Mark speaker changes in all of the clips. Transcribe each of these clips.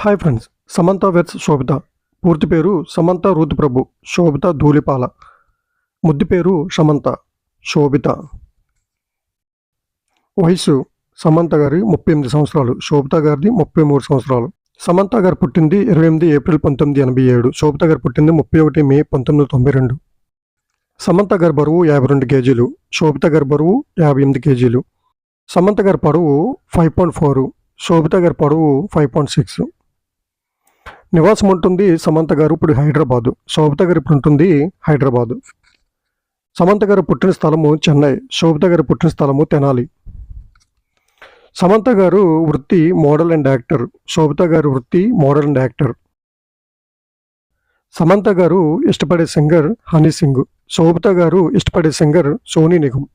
Speaker 1: Hi friends, Samantha verse శోభిత. పూర్తి పేరు Samantha Ruth ప్రభు, శోభిత ధూళిపాల. ముద్దు పేరు సమంత, శోభిత. వయసు సమంత గారి 38 సంవత్సరాలు, శోభిత గారిది 33 సంవత్సరాలు. సమంత గారు పుట్టింది 28 ఏప్రిల్ 1987, శోభిత గారు పుట్టింది 31 మే 1992. సమంత గారి బరువు 52 కేజీలు, శోభిత గారి బరువు 58 కేజీలు. సమంత గారి పొడవు 5.4, శోభిత గారి పొడవు 5.6. నివాసం ఉంటుంది సమంత గారు ఇప్పుడు హైదరాబాదు, శోభిత గారు ఇప్పుడు ఉంటుంది హైదరాబాదు. సమంత గారు పుట్టిన స్థలము చెన్నై, శోభిత గారు పుట్టిన స్థలము తెనాలి. సమంత గారు వృత్తి మోడల్ అండ్ యాక్టర్, శోభిత గారు వృత్తి మోడల్ అండ్ యాక్టర్. సమంత గారు ఇష్టపడే సింగర్ హనీ సింగ్, శోభిత గారు ఇష్టపడే సింగర్ సోనీ నిగమ్.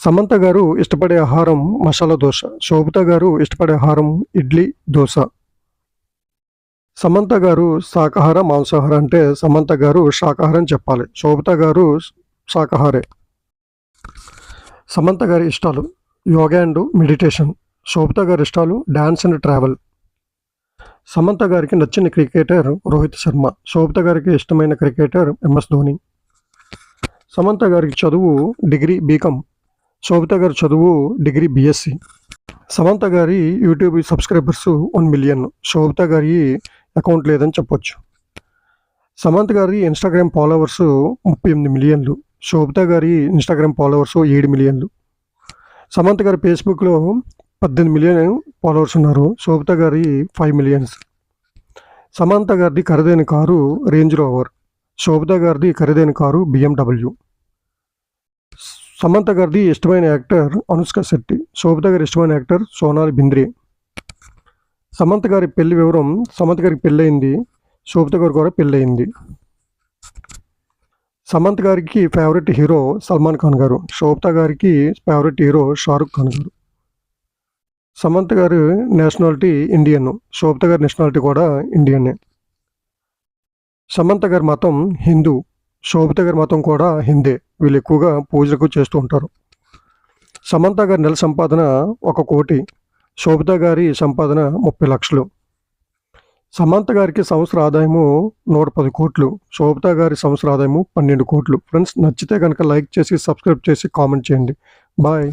Speaker 1: సమంత గారు ఇష్టపడే ఆహారం మసాలా దోశ, శోభిత గారు ఇష్టపడే ఆహారం ఇడ్లీ దోశ. సమంత గారు శాకాహార మాంసాహార అంటే సమంత గారు శాకాహారం చెప్పాలి, శోభిత గారు శాకాహారే. సమంత గారి ఇష్టాలు యోగా అండ్ మెడిటేషన్, శోభిత గారి ఇష్టాలు డ్యాన్స్ అండ్ ట్రావెల్. సమంత గారికి నచ్చిన క్రికెటర్ రోహిత్ శర్మ, శోభిత గారికి ఇష్టమైన క్రికెటర్ MS ధోని. సమంత గారికి చదువు డిగ్రీ బీకామ్, శోభిత గారి చదువు డిగ్రీ BSc. సమంత గారి యూట్యూబ్ సబ్స్క్రైబర్స్ 1 మిలియన్, శోభిత గారి అకౌంట్ లేదని చెప్పొచ్చు. సమంత గారి ఇన్స్టాగ్రామ్ ఫాలోవర్స్ 38 మిలియన్లు, శోభిత గారి ఇన్స్టాగ్రామ్ ఫాలోవర్స్ 7 మిలియన్లు. సమంత గారి ఫేస్బుక్లో 18 మిలియన్ ఫాలోవర్స్ ఉన్నారు, శోభిత గారి 5 మిలియన్స్. సమంత గారిది ఖరీదైన కారు రేంజ్ రోవర్, శోభిత గారిది ఖరీదైన కారు BMW. సమంత గారిది ఇష్టమైన యాక్టర్ అనుష్క శెట్టి, శోభిత గారి ఇష్టమైన యాక్టర్ సోనాలి బింద్రే. సమంత గారి పెళ్లి వివరం, సమంత గారికి పెళ్ళయింది, శోభిత గారు కూడా పెళ్ళయింది. సమంత గారికి ఫేవరెట్ హీరో సల్మాన్ ఖాన్ గారు, శోభిత గారికి ఫేవరెట్ హీరో షారుఖ్ ఖాన్ గారు. సమంత గారి నేషనాలిటీ ఇండియన్, శోభిత గారి నేషనాలిటీ కూడా ఇండియనే. సమంత గారి మతం హిందూ, శోభిత గారి మతం కూడా హిందే. వీళ్ళు ఎక్కువగా పూజలకు చేస్తూ ఉంటారు. సమంత గారి నెల సంపాదన 1 కోటి, శోభిత గారి సంపాదన 30 లక్షలు. సమంత గారికి సంవత్సర ఆదాయము 110 కోట్లు, శోభిత గారి సంవత్సర ఆదాయము 12 కోట్లు. ఫ్రెండ్స్, నచ్చితే కనుక లైక్ చేసి సబ్స్క్రైబ్ చేసి కామెంట్ చేయండి. బాయ్.